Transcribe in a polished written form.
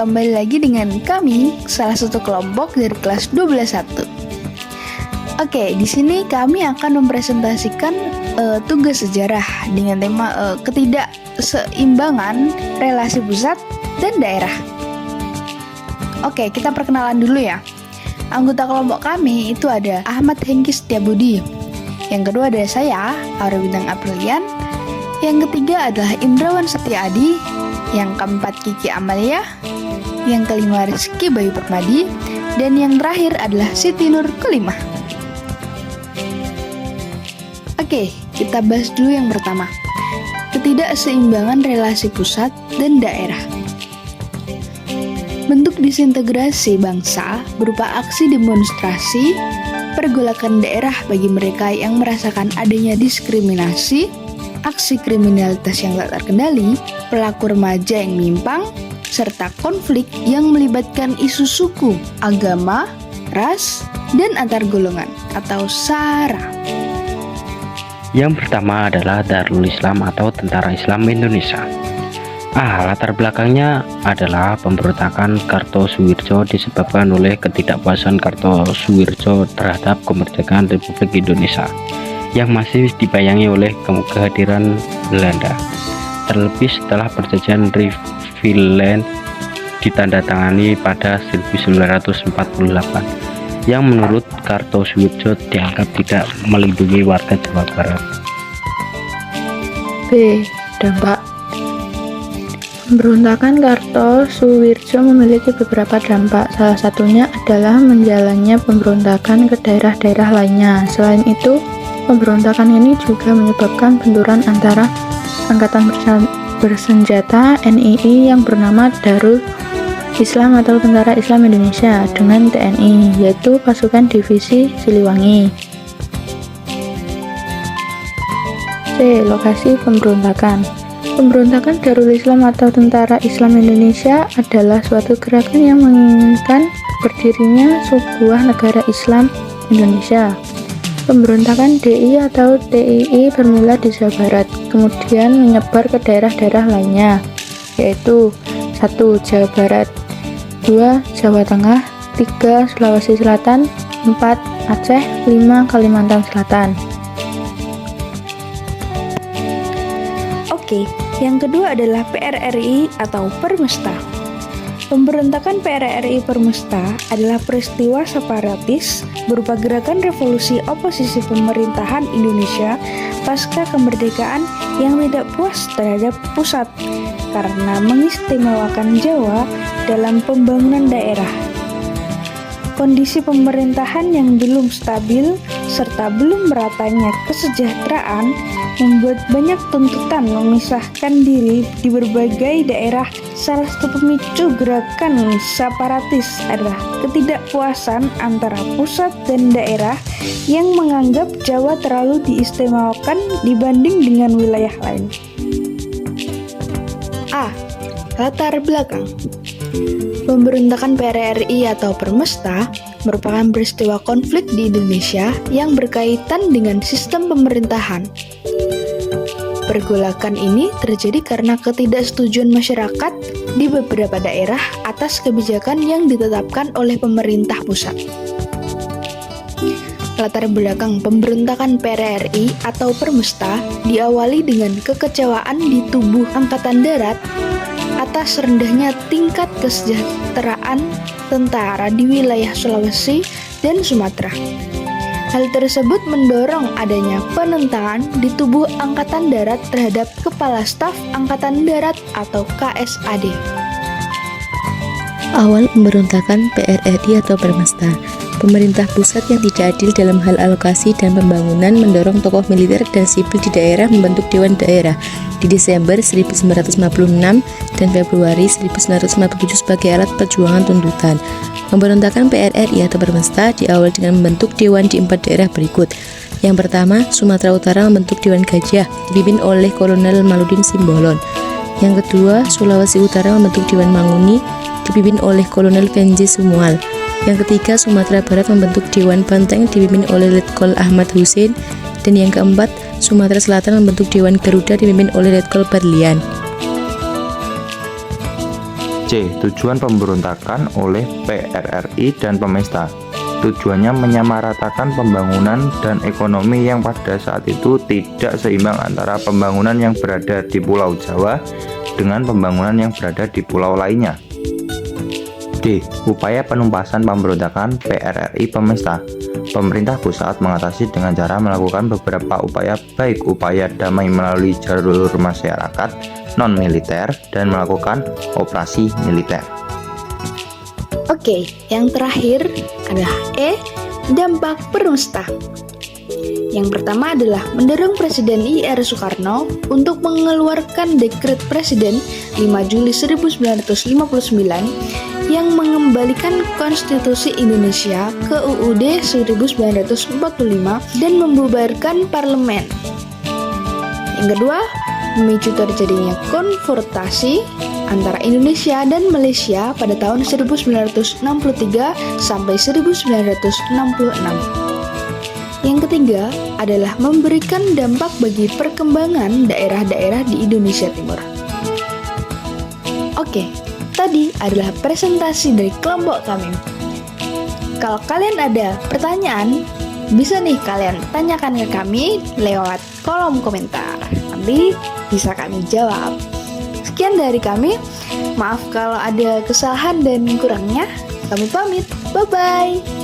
kembali lagi dengan kami, salah satu kelompok dari kelas 12-1. Oke, di sini kami akan mempresentasikan tugas sejarah dengan tema ketidakseimbangan relasi pusat dan daerah. Oke, kita perkenalan dulu ya. Anggota kelompok kami itu ada Ahmad Hengki Setiabudi. Yang kedua ada saya, Aura Bintang Aprilian. Yang ketiga adalah Indrawan Setiadi. Yang keempat Kiki Amalia. Yang kelima Rizky Bayu Permadi. Dan yang terakhir adalah Siti Nur Kelima. Oke, kita bahas dulu yang pertama. Ketidakseimbangan relasi pusat dan daerah. Bentuk disintegrasi bangsa berupa aksi demonstrasi, pergolakan daerah bagi mereka yang merasakan adanya diskriminasi, aksi kriminalitas yang tak terkendali, pelaku remaja yang menyimpang, serta konflik yang melibatkan isu suku, agama, ras, dan antar golongan atau SARA. Yang pertama adalah Darul Islam atau Tentara Islam Indonesia. Latar belakangnya adalah pemberontakan Kartosuwirjo disebabkan oleh ketidakpuasan Kartosuwirjo terhadap kemerdekaan Republik Indonesia yang masih dibayangi oleh kehadiran Belanda. Terlebih setelah perjanjian Rivieland ditandatangani pada 1948 yang menurut Kartosuwirjo dianggap tidak melindungi warga Jawa Barat. B. Dampak. Pemberontakan Kartosuwirjo memiliki beberapa dampak. Salah satunya adalah menjalannya pemberontakan ke daerah-daerah lainnya. Selain itu, pemberontakan ini juga menyebabkan benturan antara Angkatan Bersenjata NII yang bernama Darul Islam atau Tentara Islam Indonesia dengan TNI, yaitu pasukan divisi Siliwangi. C. Lokasi pemberontakan. Pemberontakan Darul Islam atau Tentara Islam Indonesia adalah suatu gerakan yang menginginkan berdirinya sebuah negara Islam Indonesia. Pemberontakan DI atau TII bermula di Jawa Barat, kemudian menyebar ke daerah-daerah lainnya, yaitu 1. Jawa Barat, 2. Jawa Tengah, 3. Sulawesi Selatan, 4. Aceh, 5. Kalimantan Selatan. Oke, yang kedua adalah PRRI atau Permesta. Pemberontakan PRRI Permesta adalah peristiwa separatis berupa gerakan revolusi oposisi pemerintahan Indonesia pasca kemerdekaan yang tidak puas terhadap pusat karena mengistimewakan Jawa dalam pembangunan daerah. Kondisi pemerintahan yang belum stabil serta belum meratanya kesejahteraan membuat banyak tuntutan memisahkan diri di berbagai daerah. Salah satu pemicu gerakan separatis adalah ketidakpuasan antara pusat dan daerah yang menganggap Jawa terlalu diistimewakan dibanding dengan wilayah lain. A. Latar belakang. Pemberontakan PRRI atau Permesta merupakan peristiwa konflik di Indonesia yang berkaitan dengan sistem pemerintahan. Pergolakan ini terjadi karena ketidaksetujuan masyarakat di beberapa daerah atas kebijakan yang ditetapkan oleh pemerintah pusat. Latar belakang pemberontakan PRRI atau Permesta diawali dengan kekecewaan di tubuh Angkatan Darat atas rendahnya tingkat kesejahteraan tentara di wilayah Sulawesi dan Sumatera. Hal tersebut mendorong adanya penentangan di tubuh Angkatan Darat terhadap Kepala Staf Angkatan Darat atau KSAD. Awal pemberontakan PRRI atau Permesta. Pemerintah pusat yang tidak adil dalam hal alokasi dan pembangunan mendorong tokoh militer dan sipil di daerah membentuk Dewan Daerah di Desember 1956 dan Februari 1957 sebagai alat perjuangan tuntutan. Pemberontakan PRRI atau Permesta diawali dengan membentuk Dewan di 4 daerah berikut. Yang pertama, Sumatera Utara membentuk Dewan Gajah dipimpin oleh Kolonel Maludin Simbolon. Yang kedua, Sulawesi Utara membentuk Dewan Manguni dipimpin oleh Kolonel Venji Sumual. Yang ketiga, Sumatera Barat membentuk Dewan Banteng dipimpin oleh Letkol Ahmad Hussein. Dan yang keempat, Sumatera Selatan membentuk Dewan Garuda dipimpin oleh Letkol Berlian. C. Tujuan pemberontakan oleh PRRI dan Pemesta. Tujuannya menyamaratakan pembangunan dan ekonomi yang pada saat itu tidak seimbang antara pembangunan yang berada di Pulau Jawa dengan pembangunan yang berada di pulau lainnya. D. Upaya penumpasan pemberontakan PRRI Pemesta. Pemerintah pusat mengatasi dengan cara melakukan beberapa upaya, baik upaya damai melalui jalur masyarakat non-militer dan melakukan operasi militer. Oke, yang terakhir adalah E. Dampak Permesta. Yang pertama adalah mendorong Presiden I.R. Soekarno untuk mengeluarkan dekret Presiden 5 Juli 1959 yang mengembalikan Konstitusi Indonesia ke UUD 1945 dan membubarkan parlemen. Yang kedua, memicu terjadinya konfrontasi antara Indonesia dan Malaysia pada tahun 1963 sampai 1966. Yang ketiga adalah memberikan dampak bagi perkembangan daerah-daerah di Indonesia Timur. Oke, tadi adalah presentasi dari kelompok kami. Kalau kalian ada pertanyaan, bisa nih kalian tanyakan ke kami lewat kolom komentar. Nanti bisa kami jawab. Sekian dari kami. Maaf kalau ada kesalahan dan kurangnya. Kami pamit. Bye-bye.